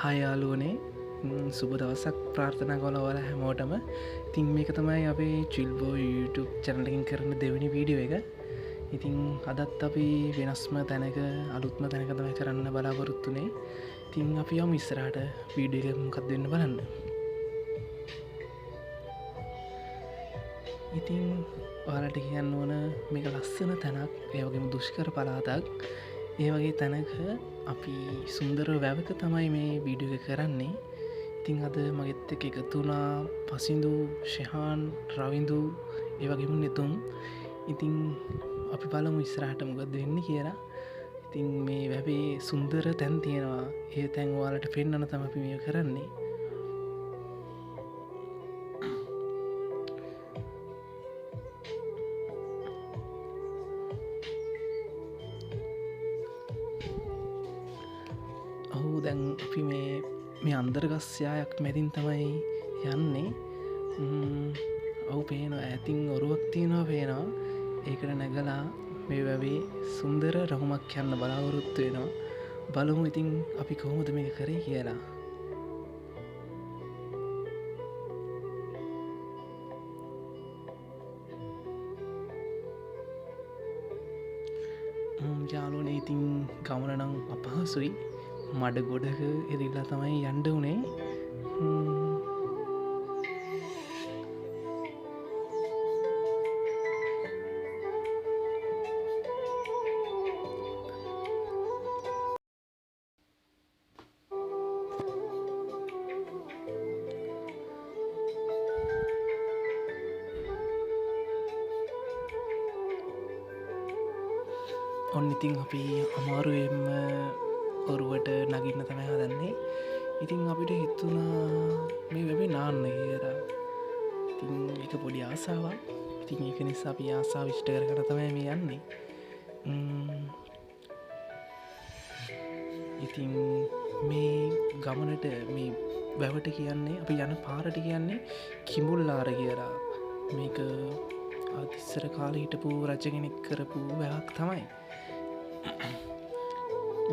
හාය යාළුවනේ සුබ දවසක් ප්‍රාර්ථනා කොල ඔයාල හැමෝටම. ඉතින් මේක තමයි අපේ චිල්බෝ YouTube චැනලකින් කරන දෙවනි වීඩියෝ එක. ඉතින් අදත් අපි වෙනස්ම තැනක අලුත්ම තැනක තමයි කරන්න බලාපොරොත්තුනේ. ඉතින් අපි යමු ඉස්සරහට වීඩියෝ එක මොකක්ද වෙන්න බලන්න. ඉතින් ඔයාලට කියන්න ඕන මේක ලස්සන තැනක්, ඒ වගේම දුෂ්කර පළාතක්. ඒ වගේ තැනක අපි සුන්දර වැවක තමයි මේ වීඩියෝ එක කරන්නේ. ඉතින් අද මගෙත් එක්ක එකතු වුණා පසිඳු, ශෙහාන්, රවිඳු, ඒ වගේම නෙතුම්. ඉතින් අපි බලමු ඉස්සරහට මොකද වෙන්නේ කියලා. ඉතින් මේ වැවේ සුන්දර තැන් තියෙනවා. ඒ තැන් ඔයාලට පෙන්වන්න තමයි අපි මේක කරන්නේ. දැන් අපි මේ අන්දර්ගස්යායක් මැදින් තමයි යන්නේ. ඔවු පේනවා, ඇතින් ඔරුවක් තියෙනවා පේනවා. ඒකට නැගලා මේ වැවේ සුන්දර රහුමක් යන්න බලාපොරොත්තු වෙනවා. බලමු ඉතින් අපි කොහොමද මේක කරේ කියලා. යාළුවනේ ඉතින් ගමන නම් අපහසුයි. මඩ ගොඩක එරිල්ලා තමයි යන්න උනේ. ඔන්න ඉතින් අපි අමාරුවෙන්ම ඔරුවට නගින්න තමයි හදන්නේ. ඉතින් අපිට හිතුණා මේ වැවේ නාන්න කියලා. ඉතින් ඒක පොඩි ආසාවක්. ඉතින් ඒක නිසා අපි ආසාව ඉෂ්ට කරගෙන තමයි මේ යන්නේ. ඉතින් මේ ගමනට මේ වැවට කියන්නේ, අපි යන පාරට කියන්නේ කිඹුල්ලාර කියලා. මේක ඉස්සර කාලේ හිටපු රජ කෙනෙක් කරපු වැවක් තමයි.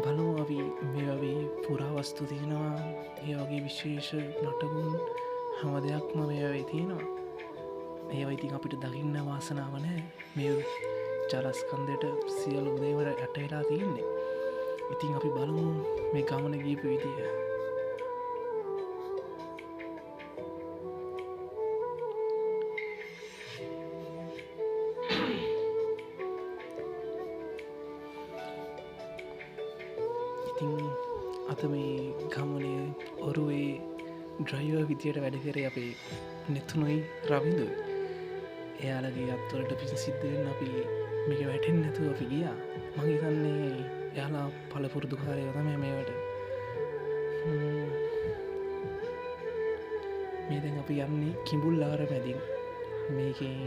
බලමු අපි මේ වගේ පුරාවස්තු තියෙනවා. ඒ වගේ විශේෂ නටබුන් හැම දෙයක්ම මේ වගේ තියෙනවා. ඒවා ඉතින් අපිට දකින්න වාසනාව නැහැ. මේ ජලස්කන්ධයට සියලු දේවල් යට වෙලා තියෙන්නේ. ඉතින් අපි බලමු මේ ගමන ගියපු විදිය. අත මේ ගමනේ ඔරුවේ ඩ්‍රයිවර් විදියට වැඩ කරේ අපේ නෙතුනුයි රවිඳුයි. එයාලගේ අත්වලට පිසිද්ධ වෙන්න අපි මේක වැටෙන්නේ නැතුව අපි ගියා. මම හිතන්නේ එයාලා පළපුරුදුකාරයෝ තමයි මේවට. මේ දැන් අපි යන්නේ කිඹුල්ලාර මැදින්. මේකේ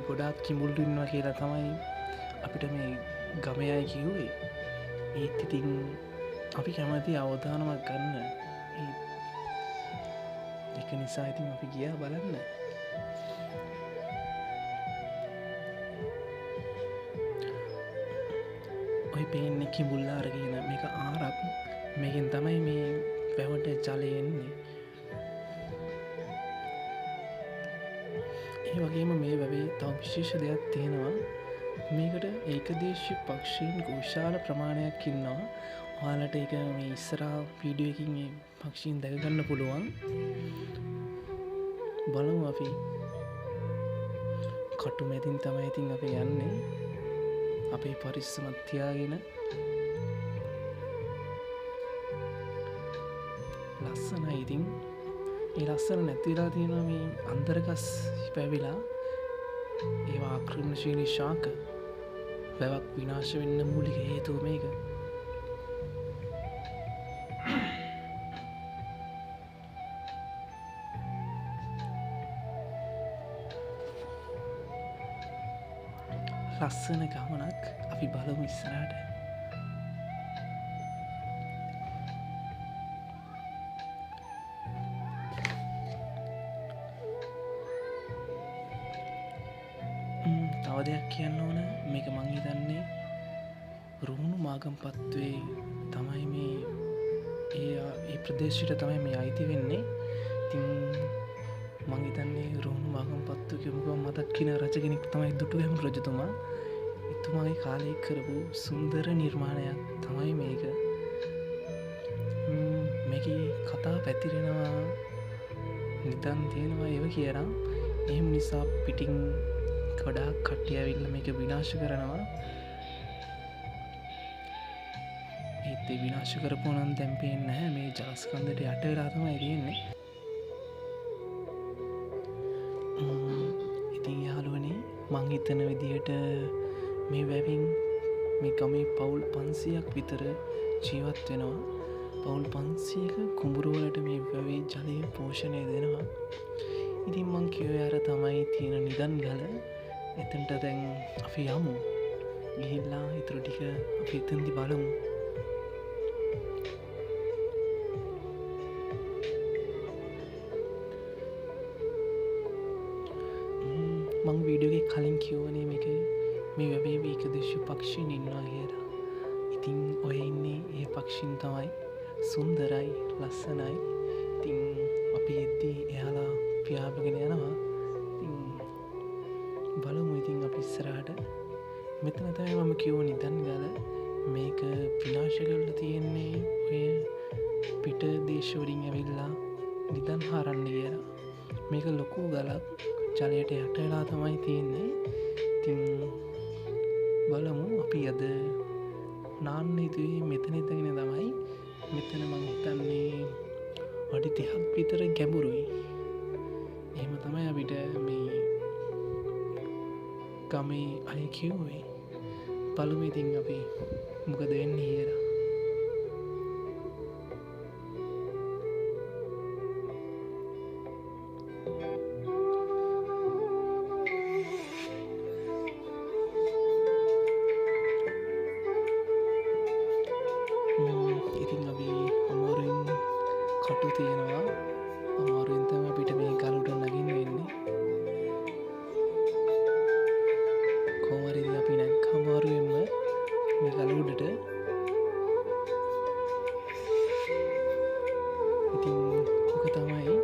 ගොඩාක් කිඹුල්ලු ඉන්නවා කියලා තමයි අපිට මේ ගමේ අය කිව්වේ. ඒත් ඉතින් අපි කැමති අවධානමක් ගන්න. ඒක නිසා ඉතින් අපි ගියා බලන්න. ඔය පේන්නේ කිඹුල්ලාර කියන මේක ආරක්. මේකෙන් තමයි මේ වැවට ජලය එන්නේ. ඒ වගේම මේ වැවේ තව විශේෂ දෙයක් තියෙනවා. මේකට ඒකදේශීය පක්ෂීන් විශාල ප්‍රමාණයක් ඉන්නවා. ඔයාලට ඒක මේ ඉස්සරහා වීඩියෝ එකකින් මේ පක්ෂීන් දැක ගන්න පුළුවන්. බලමු අපි. කටු මැදින් තමයි ඉතින් අපි යන්නේ. අපේ පරිස්සමක් තියාගෙන. ලස්සනයි ඉතින්. ඒ ලස්සන නැතිලා තියෙනවා මේ අන්තර්ගස් පැවිලා. ඒවා ආක්‍රමණශීලී ශාක වැවක් විනාශ වෙන්න මූලික හේතුව මේක. ලස්සන ගමනක්. අපි බලමු ඉස්සරහට. තව දෙයක් කියන්න ඕන. මේක මං හිතන්නේ මාගම් පත්වේ තමයි මේ ඒ ප්‍රදේශයට තමයි මේ අයිති වෙන්නේ. ඉතින් මං හිතන්නේ රෝහණ මාගම් පත්තු කියමුකම මතක් කින රජ කෙනෙක් තමයි දුටුගැමුණු රජතුමා. එතුමාගේ කාලේ කරපු සුන්දර නිර්මාණයක් තමයි මේක. මේකේ කතා පැතිරෙනවා නිතන් තියෙනවා ඒව කියලා. එහෙම නිසා පිටින් ගොඩාක් කට්ටිය ඇවිල්ලා මේක විනාශ කරනවා. ඒත් ඒ විනාශ කරපුවා නම් දැන් පේන්නේ නැහැ. මේ ජලස්කන්ධයට යට වෙලා තමයි තියෙන්නේ. ඉතින් යාළුවනේ මං හිතන විදිහට මේ වැවින් මේ ගමේ පවුල් 500ක් විතර ජීවත් වෙනවා. පවුල් 500ක කුඹුරවලට මේ වැවේ ජලය පෝෂණය දෙනවා. ඉතින් මං කිව්වේ අර තමයි තියෙන නිදන් ගල. එතනට දැන් අපි යමු. ගිහිල්ලා ඊටු ටික අපි එතනදි බලමු. මං වීඩියෝ එකේ කලින් කියවනේ මේක මේ වැවේ ඒකදේශ පක්ෂීන් ඉන්නවා කියලා. ඉතින් ඔය ඉන්නේ ඒ පක්ෂීන් තමයි. සුන්දරයි ලස්සනයි. ඉතින් අපි එද්දී එයාලා පියාඹගෙන යනවා. ඉතින් බලමු ඉතින් අපි ඉස්සරහට. මෙතන තමයි මම කිව්ව නිදන් ගල. මේක විනාශ කරලා තියෙන්නේ ඔය පිට දේශ වලින් ඇවිල්ලා නිදන් හරන්න කියලා. මේක ලොකු ගලක්. ජලයට යට වෙලා තමයි තියෙන්නේ. ඉතින් බලමු අපි අද නාන්න ඉදුවේ මෙතන ඉඳගෙන තමයි. මෙතන මං හිතන්නේ අඩි 30ක් විතර ගැඹුරුයි. එහෙම තමයි අපිට මේ ගමේ අය කිව්වේ. බලමු ඉතින් අපි මොකද වෙන්නේ කියලා. ඉතින් අපි අමාරුවෙන් කටු තියෙනවා. අමාරුවෙන් තමයි අපිට මේ ගලට නගින්න වෙන්නේ. කොහොම හරි අපි නැග්ග අමාරුවෙන්ම මේ ගල උඩට. ඉතින් ඔක තමයි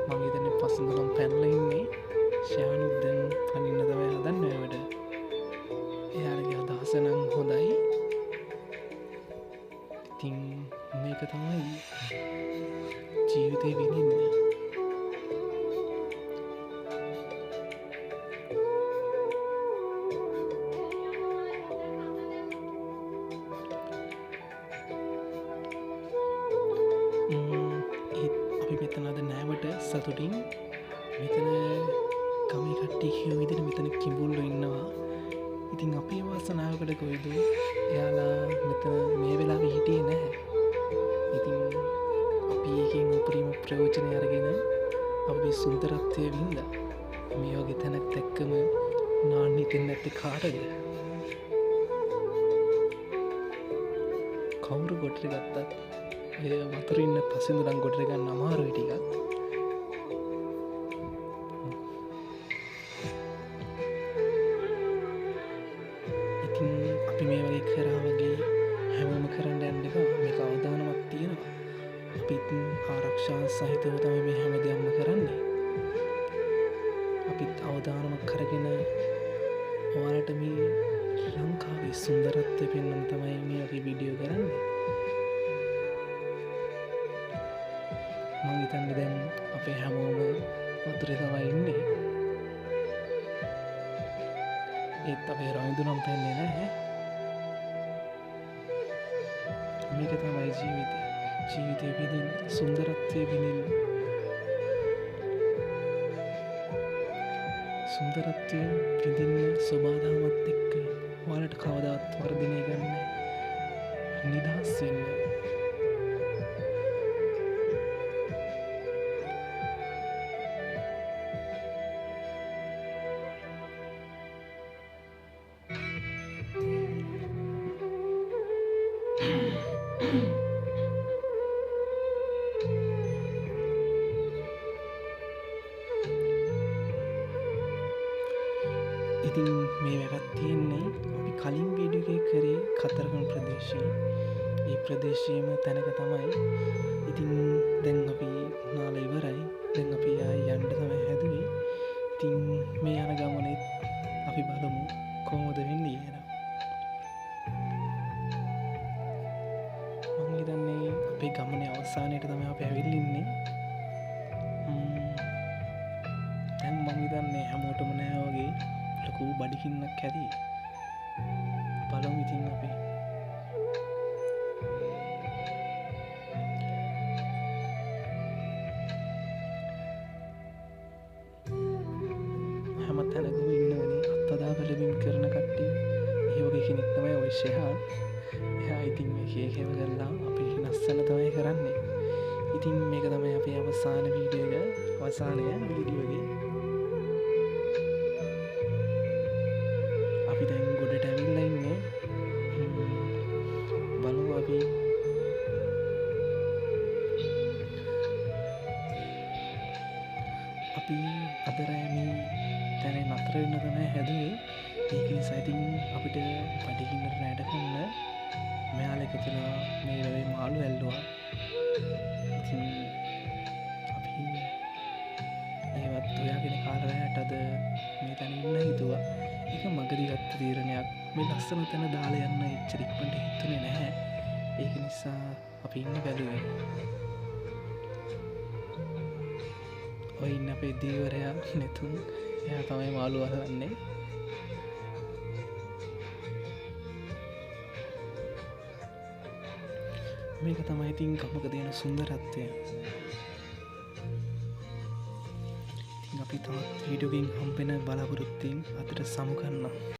මම හිතන්නේ පස්සෙන්දලම් පැනලා ඉන්නේ. ෂානුත් දැන් පනින්න තමයි හදන්නේ ඔයාලට. එයාලගේ අදහස නම් හොඳයි. ඉතින් මේක තමයි ජීවිතේ විඳින්නේ. අපි මෙතන අද නෑවට සතුටින් මෙතන ගමේ කට්ටිය කියෝ විදිහට මෙතන කිඹුල්ලෝ ඉන්නවා. ඉතින් අපේ වාසනාවකට කොයිද එයාලා මෙතන මේ වෙලාවේ හිටියේ නැහැ. ඉතින් අපි එකෙන් උපරිම ප්‍රයෝජනය අරගෙන අපේ සුන්දරත්වය වින්දා. මේ වගේ තැනක් දැක්කම නාන්න හිතෙන්නේ නැත්තේ කාටද? කවුරු ගොඩට ගත්තත් ඒ වතුර ඉන්න පසින්දුලන් ගොඩට ගන්න අමාරුයි ටිකක්. ඉතින් අපි මේ වගේ කරා වගේ හැමෝම කරන්න යන්න එපා. මේක අවදානමක් තියෙනවා. අපිත් ආරක්ෂා සහිතව තමයි මේ හැම දෙයක්ම කරන්නේ. අපිත් අවදානමක් කරගෙන ඔයාලට මේ ලංකාවේ සුන්දරත්වය පෙන්වන්න තමයි මේ වගේ වීඩියෝ කරන්නේ. මං හිතන්නේ දැන් අපේ හැමෝම වතුරේ තමයි ඉන්නේ. ඒත් අපේ රවිඳු නම් පෙන්නේ නැහැ. මේක තමයි ජීවිතය. ජීවිතය විඳින්න, සුන්දරත්වය විඳින්න. සුන්දරත්වය විඳින්න සබාදහමත් එක්ක ඔයාලට කවදාවත් වර්ධනය ගන්න නිදහස් වෙන්න. ඉතින් මේ වැවත් ඉන්නේ අපි කලින් වීඩියෝ එකේ කරේ කතරගම ප්‍රදේශයේ. ඒ ප්‍රදේශයේම තැනක තමයි. ඉතින් දැන් අපි නාල ඉවරයි. දැන් අපි යන්න තමයි හැදුවේ. ඉතින් මේ යන ගමනේ අපි බලමු කොහොමද වෙන්නේ කියලා. මම හිතන්නේ අපේ ගමනේ අවසානයේට තමයි අපි ඇවිල්ලා ඉන්නේ. දැන් මම හිතන්නේ හැමෝටම නෑ වගේ ලොකු බඩගින්නක් ඇති. බලමු ඉතින් අපි. හැම තැනකම ඉන්නවනේ අත්අදා බැලීම් කරන කට්ටිය. ඒ වගේ කෙනෙක් තමයි ඔය ෂෙහාන්. එයා ඉතින් මේක හේව කරලා අපි ලස්සන තමයි කරන්නේ. ඉතින් මේක තමයි අපේ අවසාන වීඩියෝ එක. අවසානය වීඩියෝ එකේ අපි දැන් ගොඩට ඇවිල්ලා ඉන්නේ. බලමු අපි අද රෑ මේ තැන නතර වෙන්න තමයි හැදුවේ. ඒක නිසා ඉතින් අපිට බඩගින්නට නෑඩ කරන්න මෙයාලා එකතුලා මේ වෙලේ මාළු ඇල්ලුවා. ඉතින් අපි ඒවත් ඔයාගෙන කාලරයට අද මේ තැන ඉන්න හිතුවා. ඒක මගදී ගත්ත තීරණයක්. මේ ලස්සන තැන දාලා යන්න එච්චර ඉක්මනට හිතුනේ නැහැ. ඒක නිසා අපි ඉන්න බැලුවේ. ඔය ඉන්න අපේ දීවරයා නෙතුන්. එයා තමයි මාළු අහන්නේ. මේක තමයි ඉතින් ගමක තියෙන සුන්දරත්වය. ඉතින් අපි තවත් වීඩියෝ එකකින් හම්බෙන බලාපොරොත්තුෙන් අදට සමු ගන්නවා.